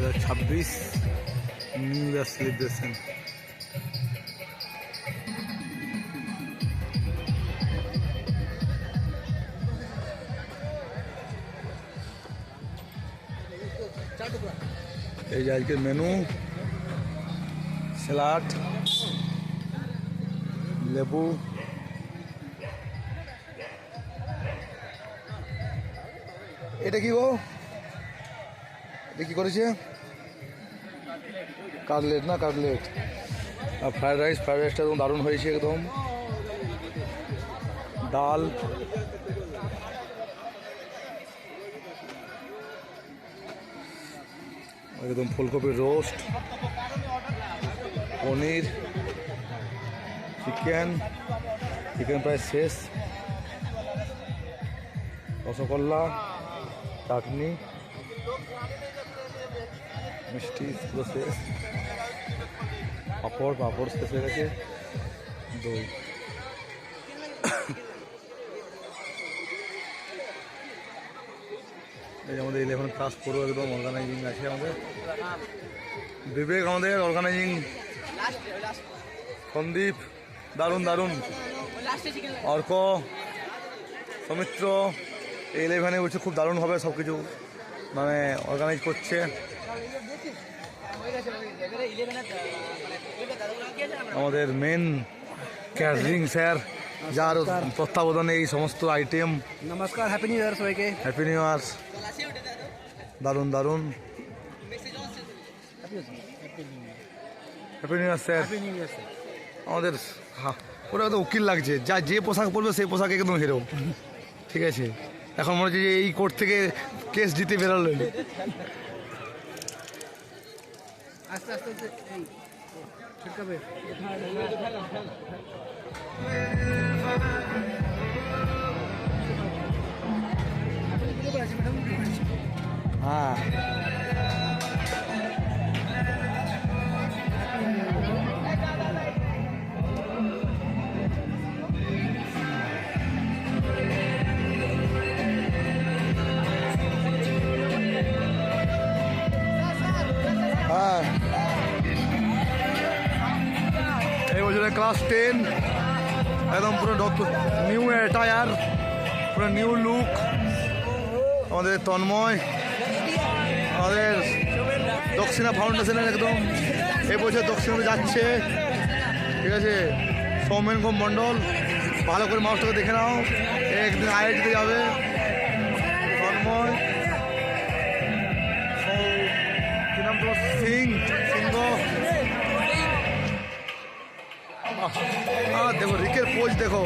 2026 new year celebration. এই যে আজকের মেনু, স্যালাড, লেবু, এটা কি গো, এটা কি করেছে? কাটলেট না, কাটলেট। আর ফ্রাইড রাইসটা একদম দারুণ হয়েছে, একদম। ডাল, একদম ফুলকপির রোস্ট, পনির, চিকেন প্রায় শেষ, রসগোল্লা, চাটনি, মিষ্টি পুরো শেষ, পাঁপড় শেষ হয়ে গেছে, দই। এই আমাদের 11 ক্লাস পুরো একদম অর্গানাইজিং আছে আমাদের। বিবেক আমাদের অর্গানাইজিং, সন্দীপ দারুণ, অর্ক, সৌমিত্র এই 11-এ বলছে খুব দারুণ হবে সব কিছু, মানে অর্গানাইজ করছে। আমাদের মেন ক্যাটারিং স্যার, যার তত্ত্বাবধানে এই সমস্ত আইটেম। নমস্কার, হ্যাপি নিউ ইয়ার সবাইকে। Happy new year. দারুণ হ্যাপি নিউ ইয়ার স্যার। আমাদের পুরো একদম উকিল লাগছে, যে পোশাক পরবে সেই পোশাক একদম হিরো। ঠিক আছে, এখন মনে হচ্ছে যে এই কোর্ট থেকে কেস জিতে বেরোলো। আস্তে আস্তে ছিটকাবে। হ্যাঁ, এই বছরে ক্লাস 10 একদম পুরো নিউ অ্যাটায়ার, পুরো নিউ লুক। আমাদের তন্ময়, আমাদের দক্ষিণা ফাউন্ডেশনের একদম এই বছর দক্ষিণাতে যাচ্ছে। ঠিক আছে, সৌমেন মণ্ডল, ভালো করে মাউসটাকে দেখে নাও, একদিন আইআইটিতে যাবে। তন্ময়, কি নাম তোমার? সিংহ। দেখো রিকের পোজ দেখো,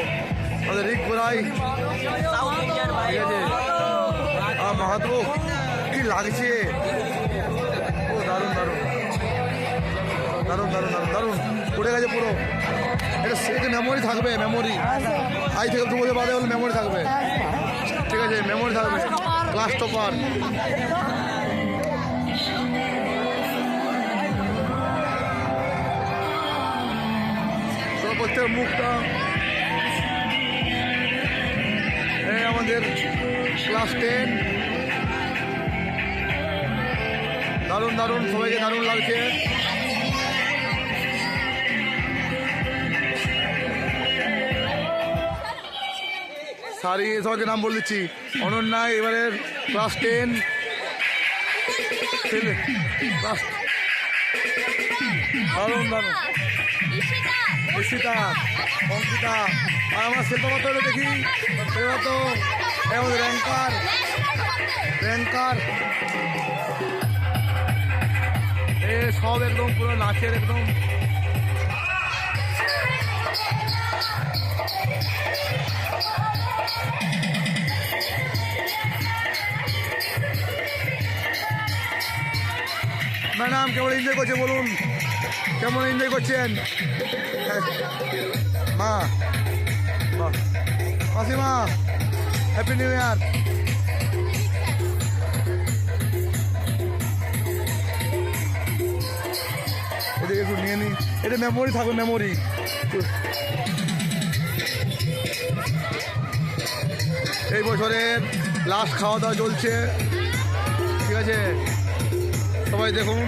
আমাদের রিক বোরাই। ঠিক আছে, মাহাতো কি লাগছে, ও দারুণ পড়ে গেছে পুরো। এটা মেমোরি থাকবে, মেমোরি আজ থেকে 2 বছর বাদে হলে মেমোরি থাকবে। ঠিক আছে, মেমোরি থাকবে, ক্লাস টপার। প্রত্যেক মুখটা আমাদের ক্লাস 10 দারুণ সবাইকে দারুণ লাগছে। সারি সবাইকে নাম বলে দিচ্ছি। অনন্যা এবারের ক্লাস 10 দারুণ ঈশিতা, অঙ্কিতা, আর আমার শিল্পমাত্র দেখি তো আমাদের র্যাঙ্কার এ সব একদম পুরো নাচের একদম। ম্যাডাম কেমন এনজয় করছে বলুন, কেমন এনজয় করছেন? মা, মাসিমা, হ্যাপি নিউ ইয়ার। এদিকে একটু নিয়ে নিই, এটা মেমোরি থাকবে, মেমোরি। এই বছরের লাস্ট খাওয়া দাওয়া চলছে। ঠিক আছে, সবাই দেখুন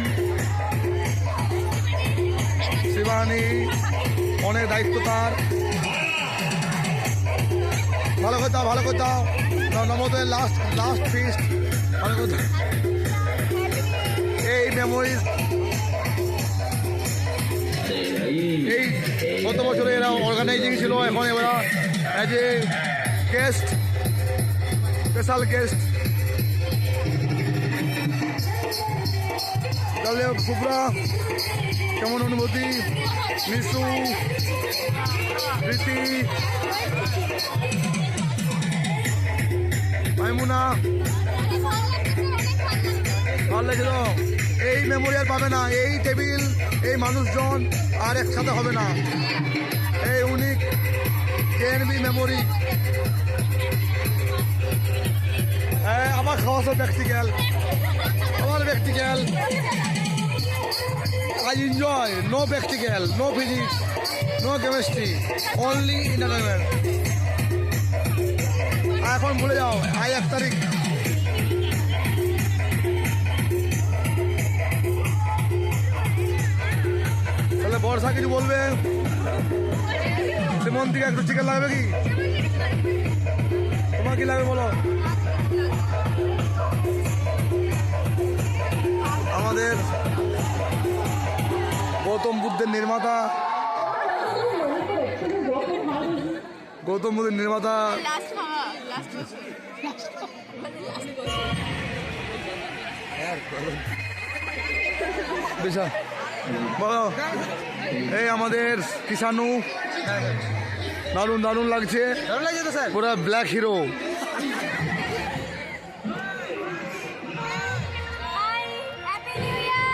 শিবানী অনেক দায়িত্ব তার। ভালো করে দাও নবদের লাস্ট ফিস্ট ভালো করে দাও। এই মেমোরিজ এই গত বছরে এরা অর্গানাইজিং ছিল, এখন এরা as a guest special guest. তাহলে ফুবরা কেমন অনুভূতি? মিশু, প্রীতি, মাইমুনা ভালো লেগেছিল। এই মেমোরিয়াল পাবে না, এই টেবিল, এই মানুষজন আর একসাথে হবে না। এই ইউনিক জেএনবি মেমোরি। আবার খাওয়া সব প্র্যাকটিক্যাল, আবার practical. I enjoy, no practical, no physics, no chemistry, only entertainment. এখন ভুলে যাও, আজ 1 তারিখ। তাহলে বর্ষা কিছু বলবে? শ্রীমন্তিকা একটু চিকেন লাগবে কি? তোমার কি লাগবে বলো? আমাদের গৌতম বুদ্ধের নির্মাতা বলো। এই আমাদের কিষানু দারুণ লাগছে তো স্যার, পুরো black hero.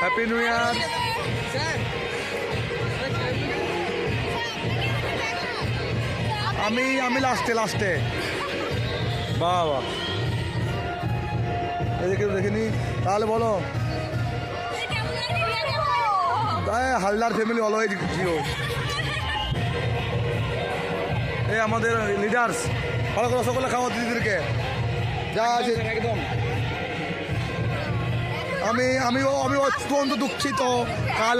Happy new year. আমি লাস্টে বাবা এদিকে দেখিনি। তাহলে বলো, হালদার ফ্যামিলি অলওয়েজ জিরো। এই আমাদের লিডার্স ভালো করে সকলে খাওয়া দিদিদেরকে যা আছে একদম। আমি অত্যন্ত দুঃখিত। কাল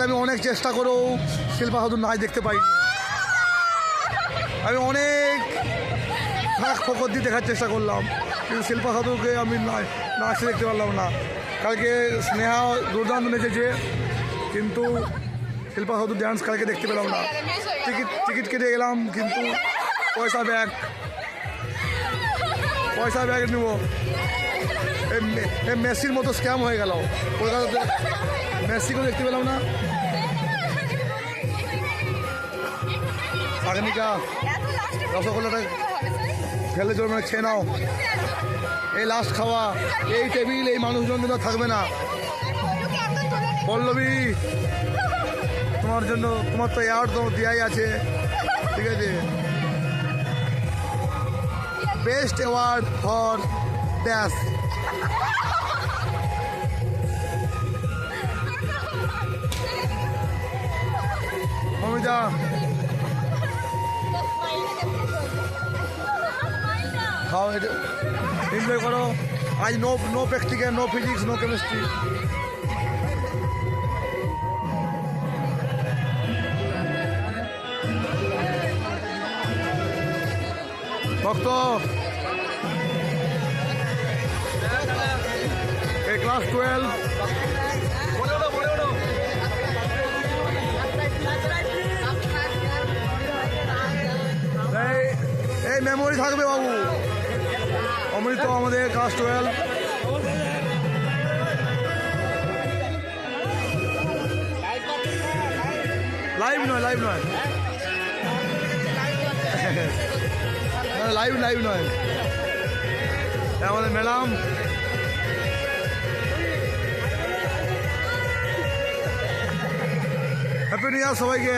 আমি অনেক চেষ্টা করেও শিল্পা সাধু নাচ দেখতে পাইনি। আমি অনেক ফাঁক ফকর দিয়ে দেখার চেষ্টা করলাম, কিন্তু শিল্পা সাধুকে আমি নাচতে দেখতে পারলাম না। কালকে স্নেহা দুর্দান্ত নেচেছে, কিন্তু শিল্পা সাধু ডান্স কালকে দেখতে পেলাম না। টিকিট কেটে গেলাম, কিন্তু পয়সা ব্যাগ নেব। মেসির মতো স্ক্যাম হয়ে গেল কলকাতাতে, মেসিকেও দেখতে পেলাম না। আগনিকা রসগোল্লাটা ফেলে চলবে না, খেয়ে নাও। এই লাস্ট খাওয়া, এই টেবিল, এই মানুষজন কিন্তু থাকবে না। পল্লবী তোমার জন্য, তোমার তো অ্যাওয়ার্ড তো দেওয়াই আছে, ঠিক আছে। Best award for dash. Momita খাও, এনজয় করো। আজ no practical, no physics, no chemistry. ভক্ত এই ক্লাস 12 এই মেমোরি থাকবে বাবু। অমৃত আমাদের ক্লাস 12। লাইভ নয় লাইভ নয়, আমাদের ম্যাডাম। হ্যাপি নিউ ইয়ার সবাইকে।